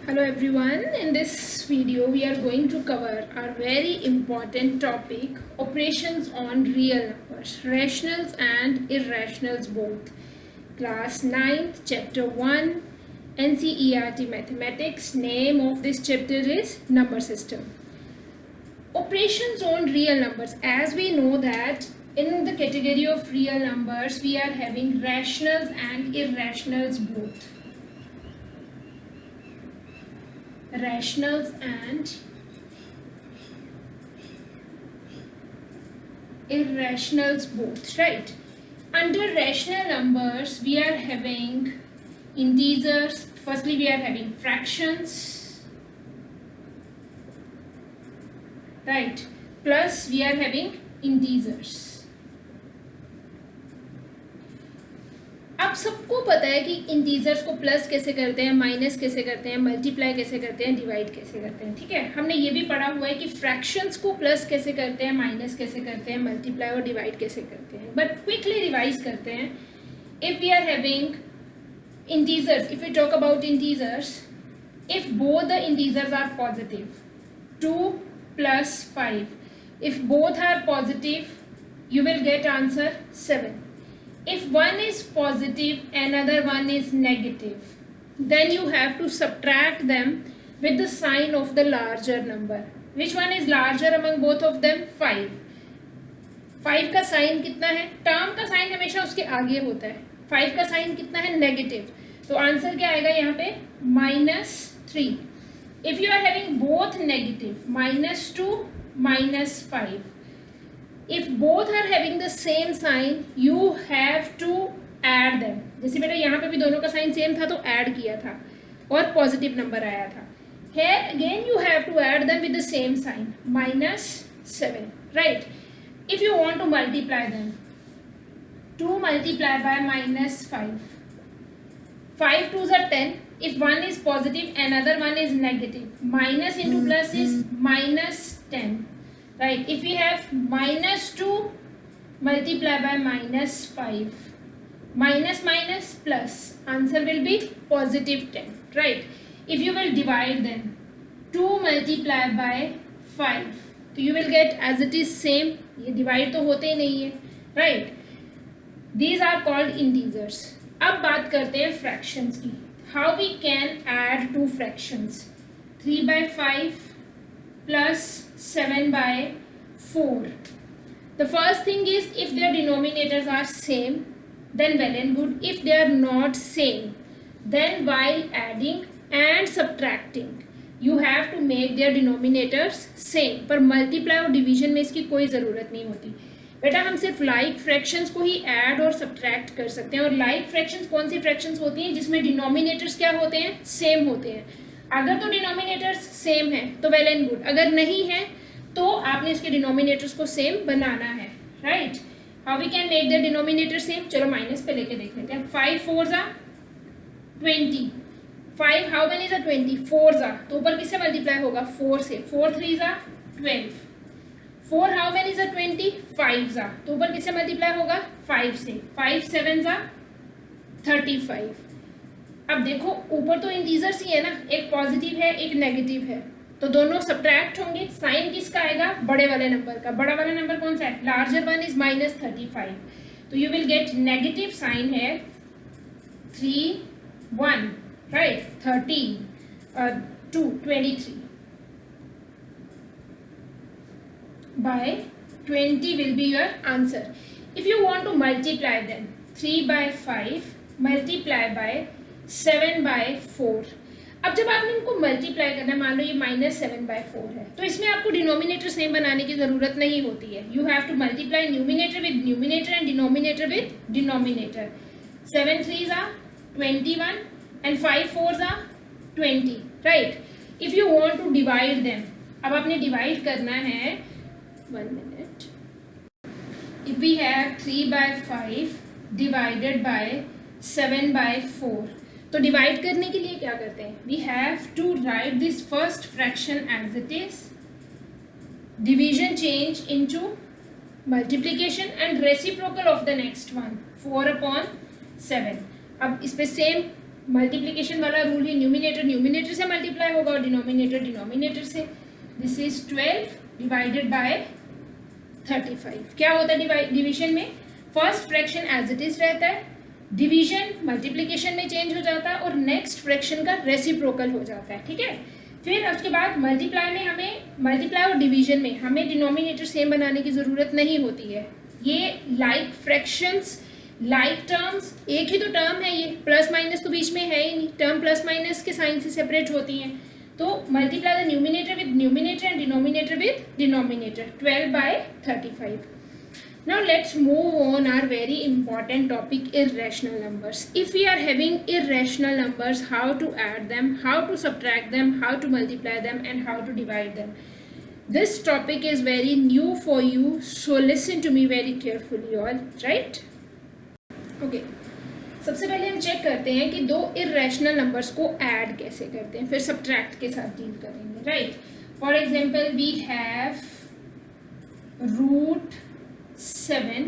Hello everyone, in this video we are going to cover our very important topic, operations on real numbers, rationals and irrationals both. Class 9th, chapter 1, NCERT Mathematics. Name of this chapter is Number System. Operations on real numbers. As we know that in the category of real numbers we are having rationals and irrationals both. Rationals and irrationals both, right? Under rational numbers we are having integers. Firstly we are having fractions, right? Plus we are having integers. आप सबको पता है कि integers को plus कैसे करते हैं, minus कैसे करते हैं, मल्टीप्लाई कैसे करते हैं, डिवाइड कैसे करते हैं, ठीक है। हमने ये भी पढ़ा हुआ है कि फ्रैक्शंस को प्लस कैसे करते हैं, माइनस कैसे करते हैं, मल्टीप्लाई और डिवाइड कैसे करते हैं। बट क्विकली रिवाइज करते हैं। If we are having integers, if we talk about integers, if both the integers are positive, 2 + 5, if both are positive you will get answer 7. If one is positive, another one is negative, then you have to subtract them with the sign of the larger number. Which one is larger among both of them? 5. 5 का sign कितना है? Term का sign हमेशा उसके आगे होता है। 5 का साइन कितना है? नेगेटिव। तो आंसर क्या आएगा यहाँ पे? -3. If you are having both negative, -2, -5. If both are having the same sign, you have to add them. जैसे बेटा यहाँ पे भी दोनों का साइन सेम था तो ऐड किया था और पॉजिटिव नंबर आया था। Here again you have to add them with the same sign, -7, right? If you want to multiply them, 2 × -5, 5 2s are 10. If one is positive, another one is negative. Minus into plus is -10. Right, if we have -2 multiplied by -5, minus minus plus, answer will be +10, right? If you will divide them, 2 multiplied by 5, तो you will get as it is same. ये divide तो होते ही नहीं है, right? These are called integers. अब बात करते हैं fractions की. How we can add two fractions? 3/5 plus 7/4. The first thing is, if their denominators are same, then well and good. If they are not same, then while adding and subtracting you have to make their denominators same. पर multiply और division में इसकी कोई ज़रूरत नहीं होती बेटा। हम सिर्फ like fractions को ही add और subtract कर सकते हैं। और like fractions कौन सी fractions होती हैं? जिसमें denominators क्या होते हैं? same होते हैं। अगर तो डिनोमिनेटर्स सेम है तो वेल एंड गुड, अगर नहीं है तो आपने इसके डिनोमिनेटर्स को सेम बनाना है, right? How we can make the denominator same? चलो माइनस पे लेके देख लेते हैं। 5 4s are 20, 5 how many is 20? 4s are, तो ऊपर किससे मल्टीप्लाई होगा? 4 से। 4 3s are 12, 4 how many is 20? 5s are, तो ऊपर किससे मल्टीप्लाई होगा? 5 से। 5 7s are 35। अब देखो ऊपर तो इंटीजर्स ही है ना, एक पॉजिटिव है एक नेगेटिव है, तो दोनों सब्ट्रैक्ट होंगे। साइन किसका आएगा? बड़े वाले नंबर का। बड़ा वाला नंबर कौन सा है? लार्जर वन इज -35, तो you will get negative sign है 3 1, right? 13 2 23 by 20 will be your answer. If you want to multiply them, 3/5 multiply by 7/4. अब जब आपने इनको मल्टीप्लाई करना है, मान लो ये -7/4 है, तो इसमें आपको डिनोमिनेटर सेम बनाने की ज़रूरत नहीं होती है। You have to multiply numerator with numerator and denominator with denominator. 7 3s are 21 and 5 4s are 20, right? If you want to divide them, अब आपने डिवाइड करना है, 1 minute. If we have 3/5 divided by 7/4, तो डिवाइड करने के लिए क्या करते हैं? We have to write this first fraction as it is, division change into multiplication and reciprocal of the next one, 4/7। अब इस पे सेम मल्टीप्लिकेशन वाला रूल ही, न्यूमिनेटर न्यूमिनेटर से मल्टीप्लाई होगा और डिनोमिनेटर डिनोमिनेटर से। This is 12 divided by 35। क्या होता है डिवीजन में? First fraction as it is रहता है, डिवीजन मल्टीप्लिकेशन में चेंज हो जाता है और नेक्स्ट फ्रैक्शन का रेसिप्रोकल हो जाता है, ठीक है। फिर उसके बाद मल्टीप्लाई में हमें, मल्टीप्लाई और डिवीजन में हमें डिनोमिनेटर सेम बनाने की ज़रूरत नहीं होती है। ये लाइक फ्रैक्शंस, लाइक टर्म्स, एक ही तो टर्म है, ये प्लस माइनस तो बीच में है ही नहीं, टर्म प्लस माइनस के साइन से सेपरेट होती हैं। तो multiply the numerator with numerator and denominator with denominator, 12 by 35। Now let's move on our very important topic, irrational numbers. If we are having irrational numbers, how to add them, how to subtract them, how to multiply them and how to divide them. This topic is very new for you, so listen to me very carefully all, right? Okay. सबसे पहले हम check करते हैं कि दो irrational numbers को add कैसे करते हैं, फिर सब्ट्रैक्ट के साथ डील करेंगे, right. For example we have √7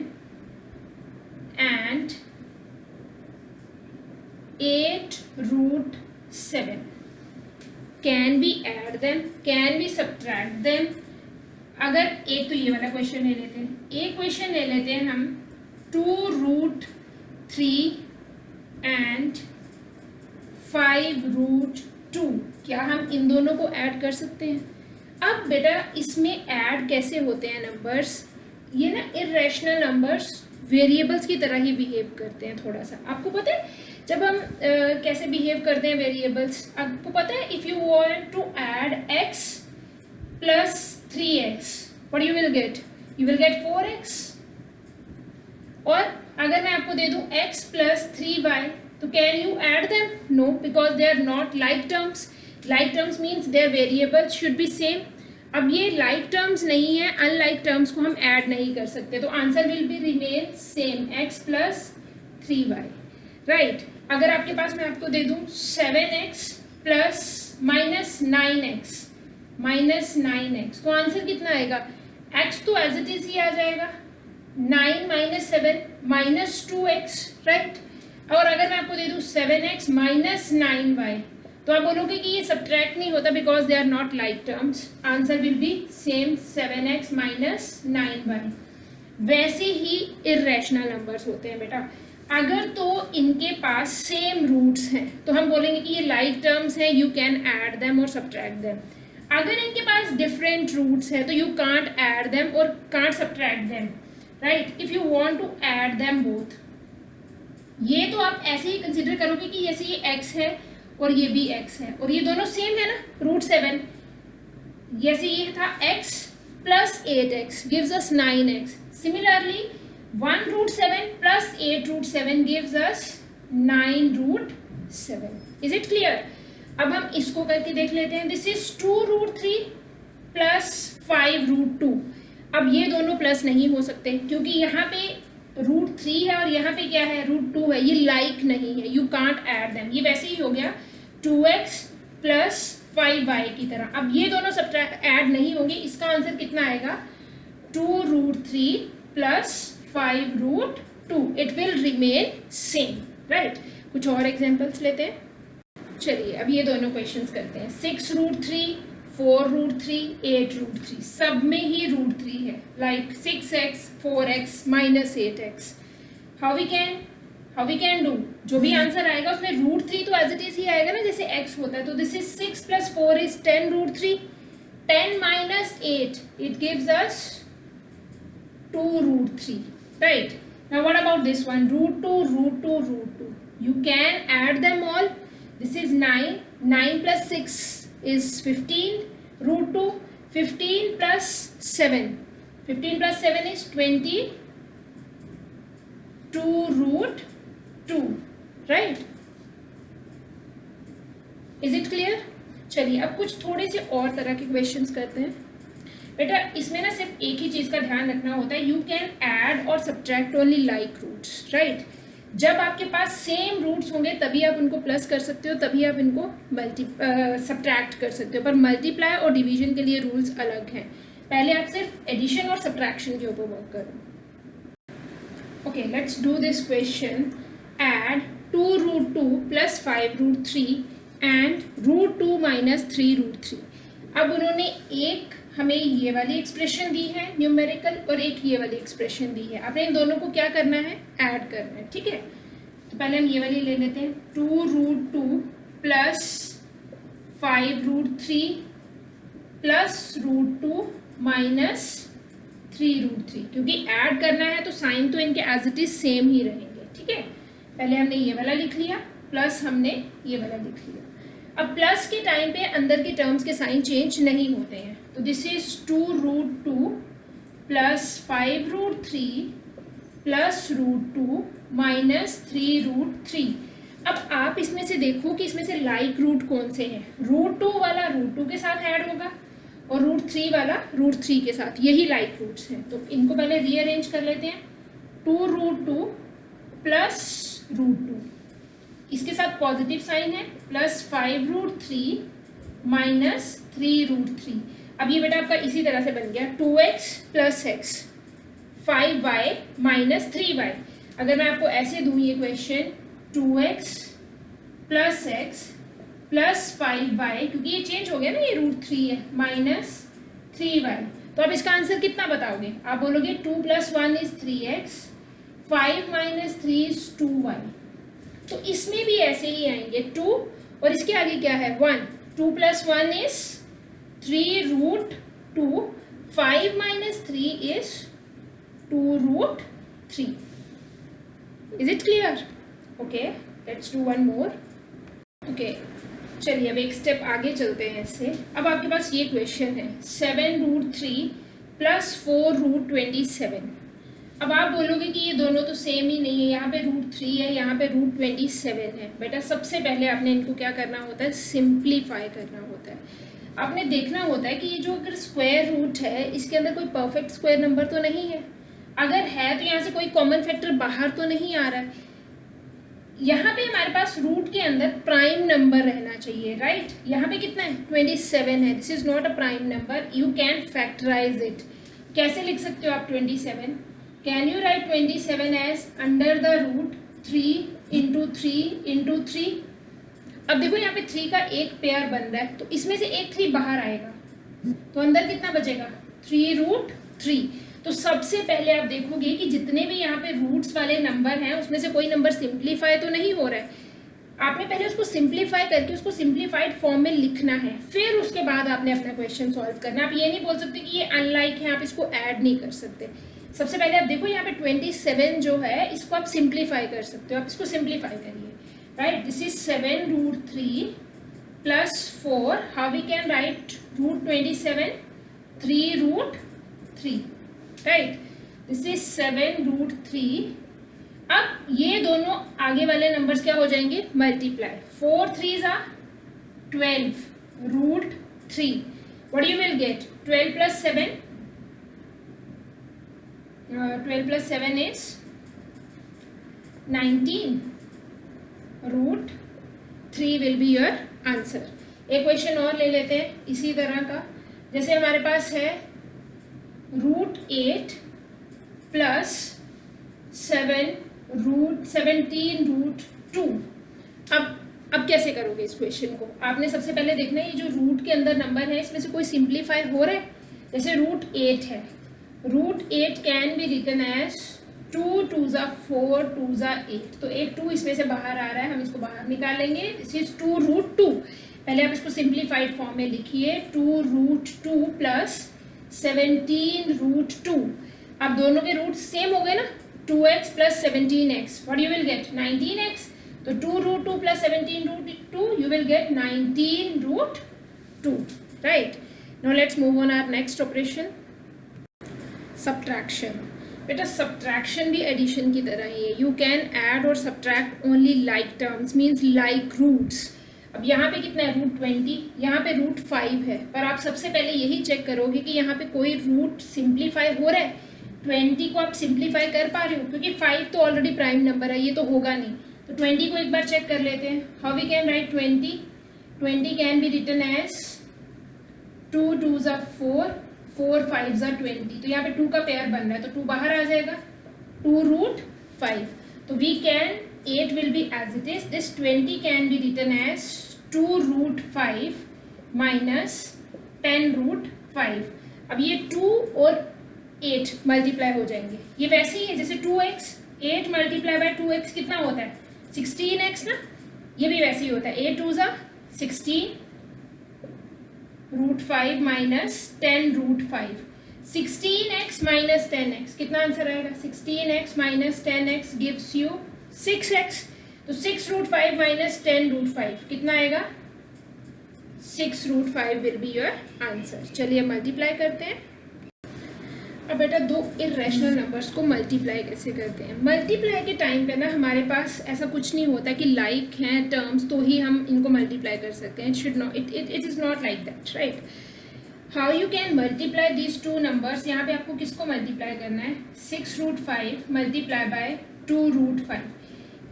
and 8√7. Can we add them? Can we subtract them? अगर एक तो ये वाला क्वेश्चन ले लेते हैं, एक क्वेश्चन ले लेते हैं हम 2√3 and 5√2। क्या हम इन दोनों को ऐड कर सकते हैं? अब बेटा इसमें ऐड कैसे होते हैं नंबर्स, ये ना इरेशनल नंबर्स वेरिएबल्स की तरह ही बिहेव करते हैं थोड़ा सा। आपको पता है जब हम कैसे बिहेव करते हैं वेरिएबल्स, आपको पता है if you want to add x + 3x, what you will get? You will get 4x। और अगर मैं आपको दे दूं x + 3y, तो can you add them? No, because they are not like terms. Like terms means their variables should be same. अब ये like terms नहीं है, अनलाइक टर्म्स को हम ऐड नहीं कर सकते, तो answer will be remain same, x + 3y, right. अगर आपके पास मैं आपको दे दूं 7x + -9x, तो आंसर कितना आएगा? x तो एज इट इज ही आ जाएगा, 9 - 7 -2x, राइट। और अगर मैं आपको दे दूं 7x - 9y, तो आप बोलोगे कि ये सब्ट्रैक्ट नहीं होता because they are not like terms, answer will be same 7x - 9y। वैसे ही इरेशनल नंबर्स होते हैं बेटा, अगर तो इनके पास सेम रूट्स हैं तो हम बोलेंगे कि ये लाइक टर्म्स हैं, यू कैन ऐड देम और सब्ट्रैक्ट देम। अगर इनके पास डिफरेंट रूट्स है तो यू कांट ऐड देम और can't subtract them, right. If you want to add them both, ये तो आप ऐसे ही कंसिडर करोगे कि जैसे ये x है और ये भी x है और ये दोनों सेम है ना, √7, जैसे ये था x + 8x gives us 9x. Similarly 1√7 + 8√7 gives us 9√7. Is it clear? अब हम इसको करके देख लेते हैं। This is 2√3 + 5√2। अब ये दोनों प्लस नहीं हो सकते क्योंकि यहाँ पे √3 है और यहाँ पे क्या है, √2 है, ये लाइक नहीं है, यू कांट ऐड देम। ये वैसे ही हो गया 2x + 5y की तरह। अब ये दोनों सब ऐड नहीं होंगे, इसका आंसर कितना आएगा? 2√3 + 5√2। It will remain same, right. कुछ और एग्जांपल्स लेते हैं। चलिए अब ये दोनों क्वेश्चंस करते हैं। 6√3, 4√3, 8√3, सब में ही √3 है, like 6x, 4x - 8x। How we can do? जो भी आंसर आएगा उसमें √3 तो एज इट इज ही आएगा ना, जैसे x होता है। तो this is 6 + 4 is 10√3, 10 - 8 it gives us 2√3, right. Now what about this one? √2, √2, √2, you can add them all. This is 9 + 6 is 15, √2, 15 + 7, 15 + 7 is 22√2, right? Is it clear? चलिए अब कुछ थोड़े से और तरह के क्वेश्चंस करते हैं। बेटा इसमें ना सिर्फ एक ही चीज़ का ध्यान रखना होता है, यू कैन ऐड और subtract only like roots, right. जब आपके पास सेम रूट्स होंगे तभी आप उनको प्लस कर सकते हो, तभी आप इनको सब्ट्रैक्ट कर सकते हो। पर मल्टीप्लाई और डिवीजन के लिए रूल्स अलग हैं। पहले आप सिर्फ एडिशन और सब्ट्रैक्शन के ऊपर वर्क करो। Okay, let's do this question. Add 2√2 plus 5√3 and √2 minus 3√3। अब उन्होंने एक हमें ये वाली एक्सप्रेशन दी है न्यूमेरिकल और एक ये वाली एक्सप्रेशन दी है। आपने इन दोनों को क्या करना है, ऐड करना है, ठीक है। तो पहले हम ये वाली ले लेते हैं, 2√2 प्लस 5√3 प्लस √2 माइनस 3√3, क्योंकि ऐड करना है तो साइन तो इनके एज इट इज सेम ही रहेंगे, ठीक है। पहले हमने ये वाला लिख लिया प्लस हमने ये वाला लिख लिया। अब प्लस के टाइम पे अंदर के टर्म्स के साइन चेंज नहीं होते हैं, तो this is 2√2 plus 5√3 plus √2 minus 3√3। अब आप इसमें से देखो कि इसमें से लाइक रूट कौन से हैं। √2 वाला √2 के साथ ऐड होगा और √3 वाला √3 के साथ, यही लाइक रूट्स हैं। तो इनको पहले रीअरेंज कर लेते हैं, 2√2 प्लस √2, इसके साथ पॉजिटिव साइन है, प्लस 5√3 माइनस 3√3। अब ये बेटा आपका इसी तरह से बन गया 2x plus x 5y minus 3y। अगर मैं आपको ऐसे दूँ ये question, 2x plus x plus 5y, क्योंकि ये चेंज हो गया ना, ये √3 है, माइनस 3y, तो अब इसका आंसर कितना बताओगे? आप बोलोगे 2 + 1 इज 3x, 5 - 3 इज 2y। तो इसमें भी ऐसे ही आएंगे 2 और इसके आगे क्या है 1, 2 + 1 is 3√2, 5 - 3 is 2√3। Is it clear? Okay, let's do one more. Okay, चलिए अब एक स्टेप आगे चलते हैं इससे। अब आपके पास ये क्वेश्चन है 7√3 प्लस 4√27। अब आप बोलोगे कि ये दोनों तो सेम ही नहीं है, यहाँ पे √3 है, यहाँ पे √27 है। बेटा सबसे पहले आपने इनको क्या करना होता है, सिंप्लीफाई करना होता है। आपने देखना होता है कि ये जो अगर स्क्वायर रूट है इसके अंदर कोई परफेक्ट स्क्वायर नंबर तो नहीं है, अगर है तो यहाँ से कोई कॉमन फैक्टर बाहर तो नहीं आ रहा है। यहाँ पे हमारे पास रूट के अंदर प्राइम नंबर रहना चाहिए, राइट। यहाँ पे कितना है 27 है, this is not a prime number, you can factorise it. कैसे लिख सकते हो आप 27? Can you write 27 as under the root 3 × 3 × 3। अब देखो यहाँ पे 3 का एक पेयर बन रहा है, तो इसमें से एक 3 बाहर आएगा, तो अंदर कितना बचेगा 3√3। तो सबसे पहले आप देखोगे कि जितने भी यहाँ पे रूट्स वाले नंबर हैं उसमें से कोई नंबर सिंप्लीफाई तो नहीं हो रहा है। आपने पहले उसको सिंप्लीफाई करके उसको सिंप्लीफाइड फॉर्म में लिखना है, फिर उसके बाद आपने अपना क्वेश्चन सॉल्व करना है। आप ये नहीं बोल सकते कि ये अनलाइक है, आप इसको ऐड नहीं कर सकते। सबसे पहले आप देखो यहाँ पे 27 जो है इसको आप सिंप्लीफाई कर सकते हो, आप इसको सिंप्लीफाई करिए, right. This is 7√3 plus 4, how we can write √27, 3√3, right. This is 7√3। अब ये दोनों आगे वाले नंबर्स क्या हो जाएंगे, multiply, 4 3s are 12 √3। What you will gate, 12 + 7, 12 + 7 is 19 √3 will be your answer। एक क्वेश्चन और ले लेते हैं इसी तरह का, जैसे हमारे पास है √8 प्लस 17√2। अब कैसे करोगे इस क्वेश्चन को? आपने सबसे पहले देखना है ये जो रूट के अंदर नंबर है इसमें से कोई सिंप्लीफाई हो रहा है। जैसे √8 है, √8 can be written as 2 2s are 4 2s are 8, तो एक 2 इसमें से बाहर आ रहा है, हम इसको बाहर निकालेंगे। This is 2√2। पहले आप इसको सिंप्लीफाइड फॉर्म में लिखिए, 2√2 प्लस 17√2। अब दोनों के रूट सेम हो गए ना, 2x plus 17x, what you will get 19x। तो 2√2 plus 17√2 you will get 19√2, right. Now let's move on our next operation, subtraction. बेटा सब्ट्रैक्शन भी एडिशन की तरह ही है, यू कैन ऐड और subtract only like terms, means like roots. अब यहाँ पे कितना है √20, यहाँ पे √5 है, पर आप सबसे पहले यही चेक करोगे कि यहाँ पे कोई रूट सिंप्लीफाई हो रहा है। 20 को आप सिंप्लीफाई कर पा रहे हो, क्योंकि 5 तो ऑलरेडी प्राइम नंबर है, ये तो होगा नहीं। तो 20 को एक बार चेक कर लेते हैं, how we can write 20। 20 can be written as 2 2s are 4 4 5s are 20, तो यहाँ पे 2 का पेयर बन रहा है, तो 2 बाहर आ जाएगा, 2√5। तो we can 8 will be as it is. This 20 can be written as 2 root 5 minus 10 root 5. अब ये 2 और 8 मल्टीप्लाई हो जाएंगे. ये वैसे ही है जैसे 2x, 8 मल्टीप्लाई बाय 2x कितना होता है 16x ना. ये भी वैसे ही होता है 8 2 ज़ा 16 root 5 minus 10 root 5. 16x minus 10x कितना आंसर आएगा 16x minus 10x gives you 6x. तो 6 रूट 5 माइनस 10 रूट 5 कितना आएगा 6 root 5 will be your answer. चलिए मल्टीप्लाई करते हैं. अब बेटा दो इरेशनल नंबर्स को मल्टीप्लाई कैसे करते हैं. मल्टीप्लाई के टाइम पे ना हमारे पास ऐसा कुछ नहीं होता कि लाइक हैं टर्म्स तो ही हम इनको मल्टीप्लाई कर सकते हैं. It is not like that, right. How you can multiply these two numbers. यहाँ पे आपको किसको मल्टीप्लाई करना है 6 रूट 5 मल्टीप्लाई बाय 2 रूट 5.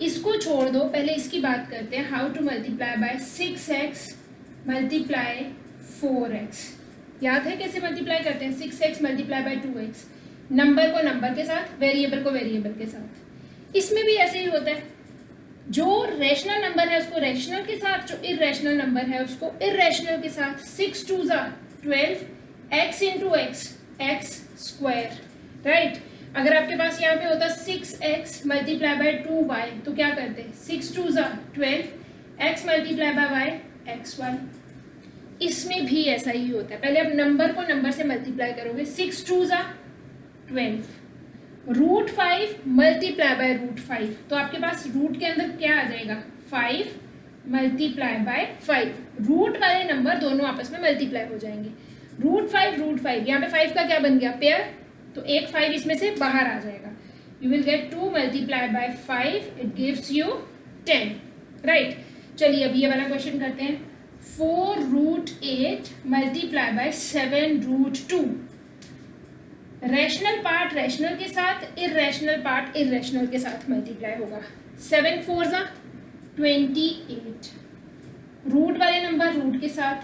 इसको छोड़ दो, पहले इसकी बात करते हैं. How to multiply by 6x multiply 4x. याद है कैसे मल्टीप्लाई करते हैं 6x multiply by 2x. Number को नंबर के साथ, वेरिएबल को वेरिएबल के साथ. इसमें भी ऐसे ही होता है. जो रेशनल नंबर है उसको रेशनल के साथ, जो इरेशनल नंबर है उसको इरेशनल के साथ. 6 2 ज़ा 12 x into x x square, right. अगर आपके पास यहाँ पे होता 6x मल्टीप्लाई बाय 2y तो क्या करते 6 2 ज़ा 12 x multiply by y x y. इसमें भी ऐसा ही होता है. पहले आप नंबर को नंबर से मल्टीप्लाई करोगे. 6 2 ज़ा 12 रूट 5 मल्टीप्लाई बाय रूट 5. तो आपके पास रूट के अंदर क्या आ जाएगा 5 मल्टीप्लाई बाय 5. रूट वाले नंबर दोनों आपस में मल्टीप्लाई हो जाएंगे. रूट 5 यहाँ पे 5 का क्या बन गया पेयर. तो एक 5 इसमें से बाहर आ जाएगा. You will get 2 multiply by 5 it gives you 10, right. चलिए अब ये वाला क्वेश्चन करते हैं. 4 root 8 multiply by 7 root 2. Rational part rational के साथ, इरेशनल पार्ट इरेशनल के साथ मल्टीप्लाई होगा. 7 4 ज़ा 28. रूट वाले नंबर रूट के साथ,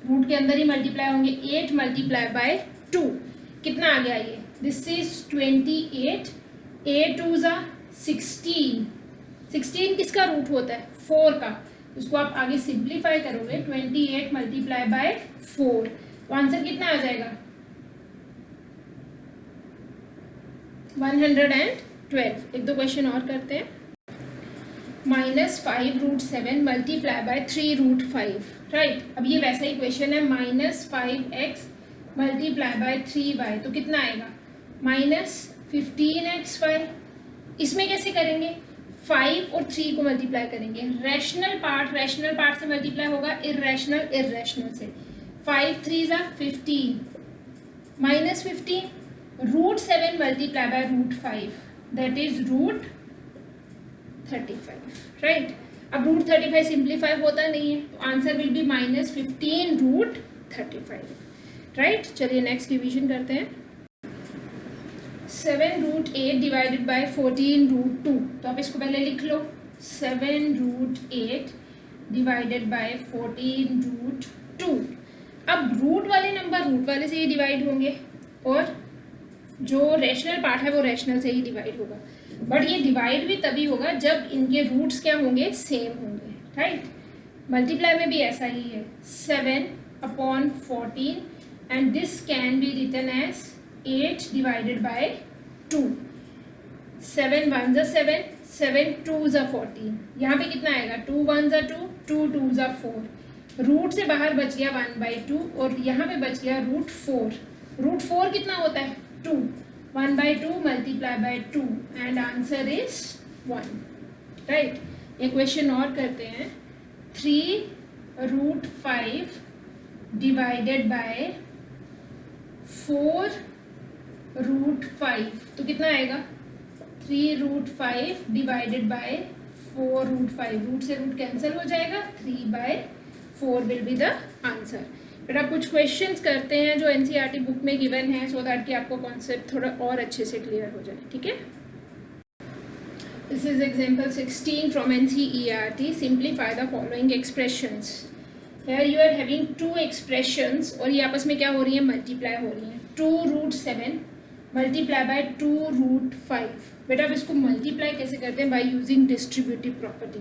रूट के अंदर ही मल्टीप्लाई होंगे. 8 मल्टीप्लाई बाय 2 कितना आ गया ये दिस इज 28. 8 2 ज़ा 16. 16 किसका रूट होता है 4 का. उसको आप आगे सिंप्लीफाई करोगे 28 मल्टीप्लाई बाय 4 तो आंसर कितना आ जाएगा 112. एक दो क्वेश्चन और करते हैं. -5 root 7 multiply by 3 root 5, right. अब ये वैसा ही क्वेश्चन है. -5x मल्टीप्लाई बाय 3y तो कितना आएगा -15xy. इसमें कैसे करेंगे 5 और 3 को मल्टीप्लाई करेंगे. रैशनल पार्ट से मल्टीप्लाई होगा, इरेशनल इरेशनल से. 5 3 ज़ा 15 -15 root 7 multiply by root 5 that is root 35, right. अब रूट 35 सिंप्लीफाई होता नहीं है तो answer will be -15 root 35, right. चलिए नेक्स्ट डिवीजन करते हैं. 7 रूट 8 डिवाइडेड बाय 14 रूट 2. तो आप इसको पहले लिख लो. 7 रूट 8 डिवाइडेड बाय 14 रूट 2. अब रूट वाले नंबर रूट वाले से ही डिवाइड होंगे और जो रेशनल पार्ट है वो रेशनल से ही डिवाइड होगा. बट ये डिवाइड भी तभी होगा जब इनके रूट्स क्या होंगे सेम होंगे, राइट. मल्टीप्लाई में भी ऐसा ही है. 7/14 and this can be written as 8 divided by 2. 7 1 ज़ा 7 7 2 ज़ा 14. यहाँ पे कितना आएगा 2 1 ज़ा 2 2 2 ज़ा 4. रूट से बाहर बच गया 1/2 और यहाँ पे बच गया रूट 4. रूट 4 कितना होता है 2. 1/2 multiply by 2 and answer is 1, right. एक क्वेश्चन और करते हैं. 3 रूट 5 डिवाइडेड बाय 4 रूट 5 तो कितना आएगा 3 root 5 divided by 4 root 5. Root से रूट कैंसिल हो जाएगा. 3/4 विल बी द आंसर. फिर आप कुछ क्वेश्चंस करते हैं जो एनसीईआरटी बुक में गिवन है सो दैट कि आपको कॉन्सेप्ट थोड़ा और अच्छे से क्लियर हो जाए, ठीक है. This is example 16 from NCERT. Simplify the following expressions. Here you are having 2 expressions और ये आपस में क्या हो रही है मल्टीप्लाई हो रही हैं. 2 रूट 7 मल्टीप्लाई बाय 2√5। बेटा अब इसको मल्टीप्लाई कैसे करते हैं? By using distributive property.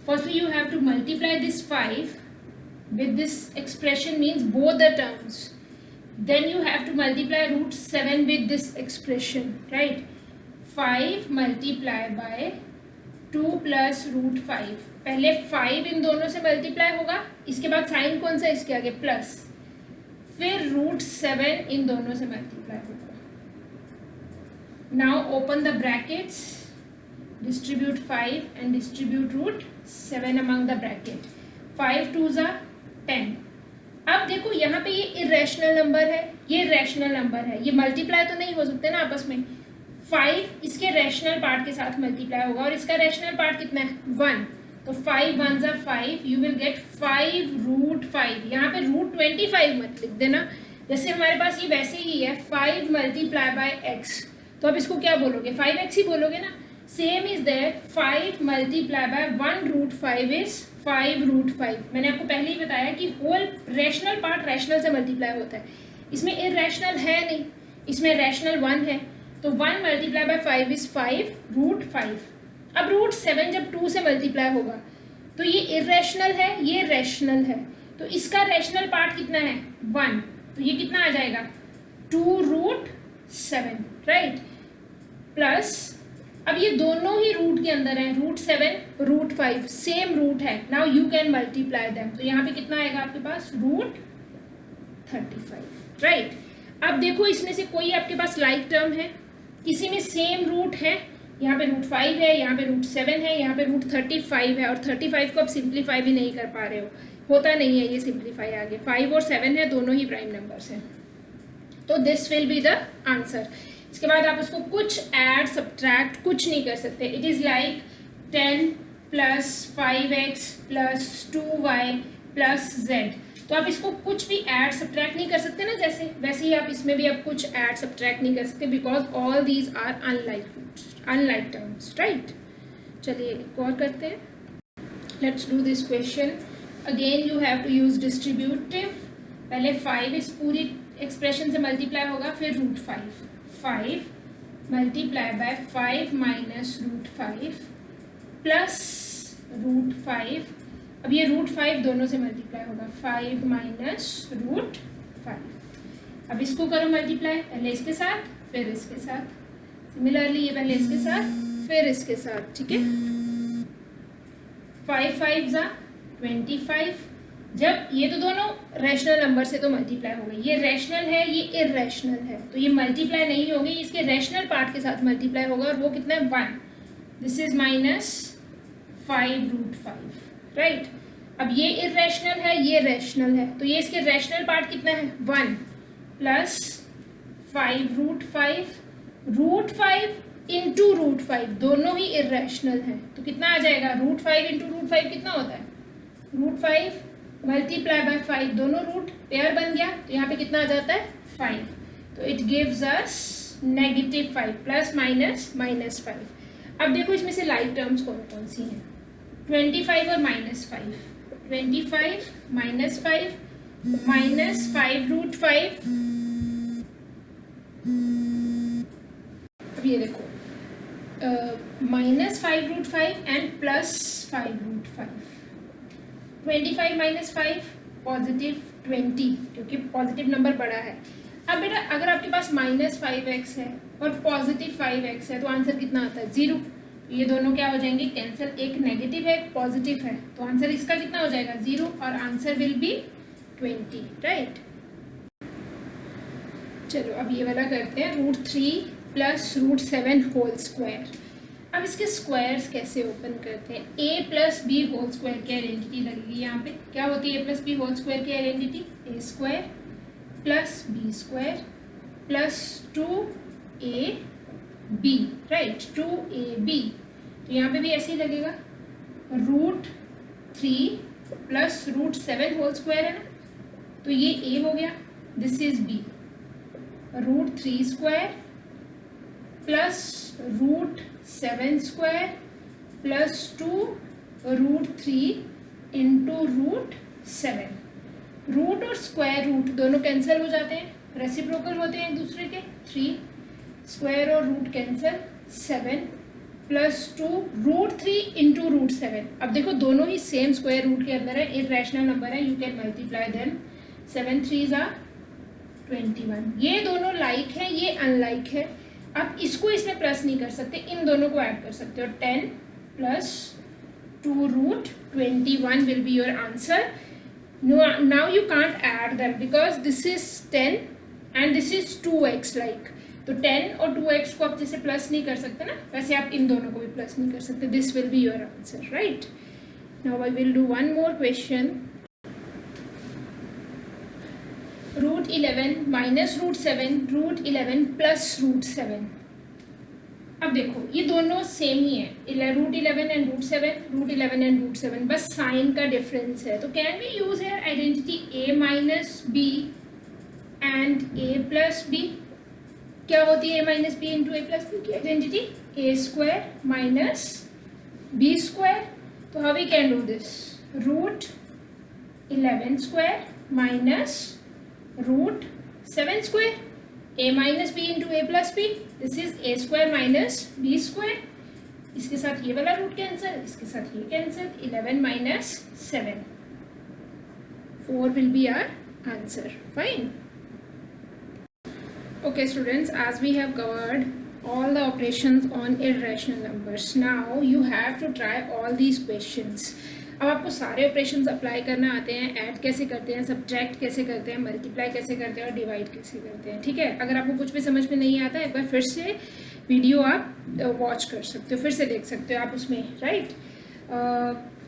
Firstly you have to multiply this 5 with this expression, means both the terms. Then you have to multiply √7 with this expression, right? 5 multiply by 2 plus √5। पहले 5 इन दोनों से multiply होगा, इसके बाद sign कौन सा इसके आगे प्लस, फिर √7 इन दोनों से मल्टीप्लाई होगा। Now open the brackets, distribute 5 and distribute √7 among the bracket। 5 2s are 10। अब देखो यहाँ पे ये इरेशनल नंबर है, ये रैशनल नंबर है, ये मल्टीप्लाई तो नहीं हो सकते ना आपस में। 5 इसके रैशनल पार्ट के साथ मल्टीप्लाई होगा और इसका रैशनल पार्ट कितना है 1, तो 5 1s are 5, you will gate 5√5। यहाँ पे √25 मत लिख देना, जैसे हमारे पास ये वैसे ही है 5 मल्टीप्लाई बाय x, तो अब इसको क्या बोलोगे 5x ही बोलोगे ना। Same is that 5 multiply by 1√5 is 5√5। मैंने आपको पहले ही बताया कि होल रैशनल पार्ट रैशनल से मल्टीप्लाई होता है, इसमें इरेशनल है नहीं, इसमें रैशनल 1 है, तो 1 मल्टीप्लाई बाय 5 इज 5√5। अब √7 जब 2 से मल्टीप्लाई होगा तो ये इरेशनल है, ये रैशनल है, तो इसका रैशनल पार्ट कितना है 1, तो ये कितना आ जाएगा 2√7, राइट। प्लस अब ये दोनों ही रूट के अंदर है, √7 √5 सेम रूट है, now you can multiply them, तो यहाँ पे कितना आएगा आपके पास √35, राइट। अब देखो इसमें से कोई आपके पास लाइक टर्म है, किसी में सेम रूट है, यहाँ पे √5 है, यहाँ पे √7 है, यहाँ पे √35 है, और 35 को आप सिंप्लीफाई भी नहीं कर पा रहे हो, होता नहीं है ये सिंप्लीफाई आगे। 5 और 7 है, दोनों ही प्राइम नंबर्स हैं, तो this will be the answer. इसके बाद आप उसको कुछ ऐड सब्ट्रैक्ट कुछ नहीं कर सकते, it is like 10 + 5x + 2y + z, तो आप इसको कुछ भी ऐड सब्ट्रैक्ट नहीं कर सकते ना, जैसे वैसे ही आप इसमें भी आप कुछ ऐड सब्ट्रैक्ट नहीं कर सकते, because all these are unlike terms, right. चलिए एक और करते हैं, let's do this question. Again you have to use distributive. पहले 5 इस पूरी एक्सप्रेशन से मल्टीप्लाई होगा, फिर √5 मल्टीप्लाई बाय 5 - √5 प्लस √5। अब ये √5 दोनों से मल्टीप्लाई होगा, 5 - √5। अब इसको करो मल्टीप्लाई, पहले इसके साथ फिर इसके साथ, सिमिलरली ये पहले इसके साथ फिर इसके साथ, ठीक है। 5 5s are 25। जब ये तो दोनों रैशनल नंबर से तो मल्टीप्लाई हो गई, ये रैशनल है ये इरेशनल है, तो ये मल्टीप्लाई नहीं होगी, इसके रैशनल पार्ट के साथ मल्टीप्लाई होगा, और वो कितना है 1, दिस इज -5√5, राइट। अब ये इरेशनल है ये रैशनल है, तो ये इसके रैशनल पार्ट कितना है 1 प्लस 5√5, √5 इंटू √5 दोनों ही इरेशनल है, तो कितना आ जाएगा √5 इंटू √5 कितना होता है √5 मल्टीप्लाई बाय 5, दोनों रूट पेयर बन गया, तो यहाँ पे कितना आ जाता है 5, तो it gives us -5 plus minus -5। अब देखो इसमें से लाइक टर्म्स कौन कौन सी हैं, 25 और -5, 25 -5 -5√5। अब ये देखो -5√5 एंड +5√5, 25 - 5 +20, क्योंकि पॉजिटिव नंबर बड़ा है। अब बेटा अगर आपके पास -5x है और +5x है, तो आंसर कितना आता है 0, ये दोनों क्या हो जाएंगे कैंसिल, एक नेगेटिव है एक पॉजिटिव है, तो आंसर इसका कितना हो जाएगा 0, और आंसर विल बी 20, राइट। चलो अब ये वाला करते हैं, √3 + √7 होल स्क्वायर। अब इसके स्क्वायर्स कैसे ओपन करते हैं, a + b होल स्क्वायर की आइडेंटिटी लगेगी, यहाँ पे क्या होती है a + b होल स्क्वायर की identity, a² + b² + 2ab, right, 2ab, तो यहाँ पे भी ऐसे ही लगेगा, √3 + √7 होल स्क्वायर है ना, तो ये a हो गया, दिस इज b, √3² + √7² + 2√3 इंटू √7। रूट और स्क्वायर रूट दोनों कैंसिल हो जाते हैं, रेसिप्रोकल होते हैं एक दूसरे के, 3 स्क्वायर और रूट कैंसिल, 7 प्लस 2 √3 इंटू √7। अब देखो दोनों ही सेम स्क्वायर रूट के अंदर है, इरेशनल नंबर है, यू कैन मल्टीप्लाई देम। 7 3 21। ये दोनों लाइक है, ये अनलाइक है। अब इसको इसमें प्लस नहीं कर सकते, इन दोनों को ऐड कर सकते हो। 10 plus 2 √21 will be your answer. Now you can't add them because this is 10 and this is 2x like, तो 10 और 2x को आप जैसे प्लस नहीं कर सकते ना, वैसे आप इन दोनों को भी प्लस नहीं कर सकते। This will be your answer, right. Now I will do one more question. √11 minus √7 √11 plus √7। अब देखो ये दोनों सेम ही है, √11 एंड √7 एंड √7, बस साइन का डिफरेंस है। तो can we use here identity a minus B and a plus B. क्या होती है a minus B into a plus B की identity? a square minus b square. तो how we can do this? √11 square minus √7 square, a minus B into a plus B, this is a square minus b square. इसके साथ ये वाला root cancel, इसके साथ ये cancel, 11 minus 7, 4 will be our answer. Fine. Okay students, as we have covered all the operations on irrational numbers, now you have to try all these questions. अब आपको सारे ऑपरेशंस अप्लाई करना आते हैं, add कैसे करते हैं, सब्ट्रैक्ट कैसे करते हैं, मल्टीप्लाई कैसे करते हैं और डिवाइड कैसे करते हैं, ठीक है। अगर आपको कुछ भी समझ में नहीं आता, एक बार फिर से वीडियो आप वॉच कर सकते हो, फिर से देख सकते हो आप उसमें, राइट।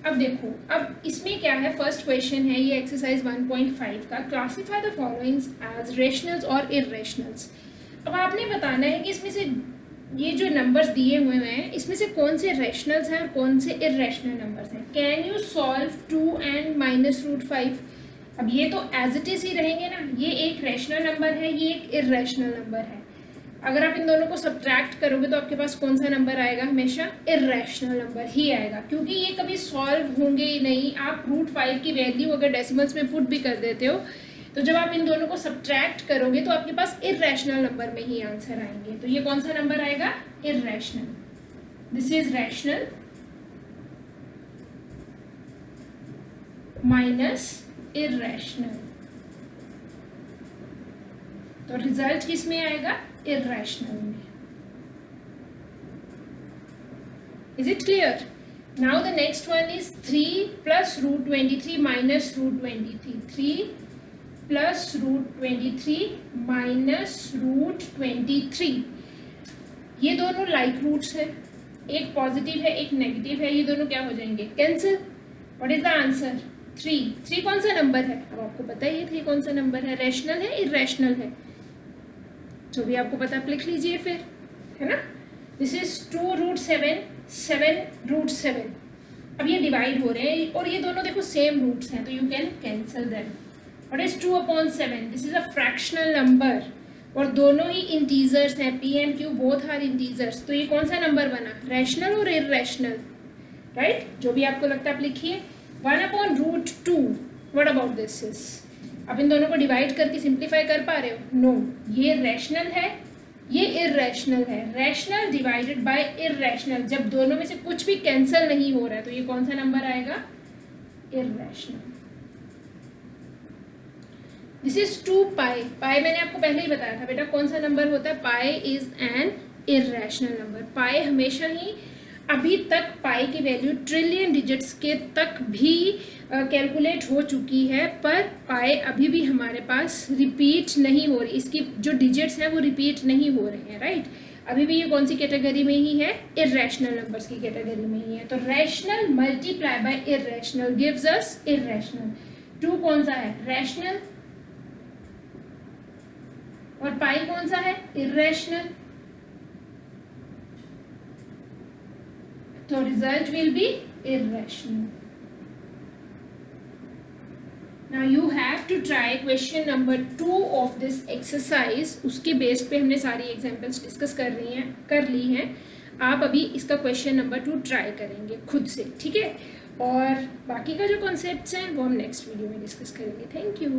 अब देखो, अब इसमें क्या है, फर्स्ट क्वेश्चन है ये एक्सरसाइज 1.5 का, classify the followings as rationals और इरेशनल्स। अब आपने बताना है कि इसमें से ये जो नंबर्स दिए हुए हैं इसमें से कौन से रेशनल्स हैं और कौन से इरेशनल नंबर्स हैं। Can you solve 2 and minus √5। अब ये तो एज इट इज ही रहेंगे ना, ये एक रेशनल नंबर है, ये एक इरेशनल नंबर है। अगर आप इन दोनों को सब्ट्रैक्ट करोगे तो आपके पास कौन सा नंबर आएगा? हमेशा इरेशनल नंबर ही आएगा, क्योंकि ये कभी सॉल्व होंगे ही नहीं। आप √5 की वैल्यू अगर डेसिमल्स में पुट भी कर देते हो, तो जब आप इन दोनों को सब्ट्रैक्ट करोगे तो आपके पास इरेशनल नंबर में ही आंसर आएंगे। तो ये कौन सा नंबर आएगा? Irrational. This is rational minus irrational, तो रिजल्ट किस में आएगा? इरेशनल में। Is it clear? Now the next one is 3 plus √23 minus √23, 3 plus √23 minus √23। ये दोनों लाइक रूट्स है, एक पॉजिटिव है एक नेगेटिव है, ये दोनों क्या हो जाएंगे? Cancel. What is the answer? 3। 3 कौन सा नंबर है? अब आपको पता है ये 3 कौन सा नंबर है, रैशनल है इरेशनल है? जो भी आपको पता आप लिख लीजिए फिर, है ना। This is 2 √7 7 √7। अब ये डिवाइड हो रहे हैं और ये दोनों देखो सेम रूट्स हैं, तो you can cancel them. What is 2/7? This is a fractional number और दोनों ही इंटीजर्स हैं, p and q both are integers. तो ये कौन सा नंबर बना? रैशनल और इरेशनल, राइट। जो भी आपको लगता है आप लिखिए। 1/√2। What about this is? आप इन दोनों को डिवाइड करके सिंप्लीफाई कर पा रहे हो? नो, ये रैशनल है ये इरेशनल है। रैशनल डिवाइडेड बाय इरेशनल, जब दोनों में से कुछ भी कैंसिल नहीं हो रहा है तो ये कौन सा नंबर आएगा? इरेशनल। दिस इज 2 पाई। पाई मैंने आपको पहले ही बताया था बेटा कौन सा नंबर होता है। Pi is an irrational number. Pi हमेशा ही, अभी तक पाई की वैल्यू ट्रिलियन डिजिट्स के तक भी कैलकुलेट हो चुकी है, पर पाई अभी भी हमारे पास रिपीट नहीं हो रही, इसकी जो डिजिट्स हैं वो रिपीट नहीं हो रहे हैं, राइट। अभी भी ये कौन सी कैटेगरी में ही है? इरेशनल नंबर्स की कैटेगरी में ही है। तो rational multiply by irrational gives us irrational. 2 कौन सा है? रैशनल। और पाई कौन सा है? इरेशनल। तो result will be irrational. Now you have to try question number 2 of this exercise. उसके बेस पे हमने सारी एग्जाम्पल्स डिस्कस कर ली हैं। आप अभी इसका क्वेश्चन नंबर 2 ट्राई करेंगे खुद से, ठीक है। और बाकी का जो कॉन्सेप्ट्स हैं वो हम नेक्स्ट वीडियो में डिस्कस करेंगे। Thank you.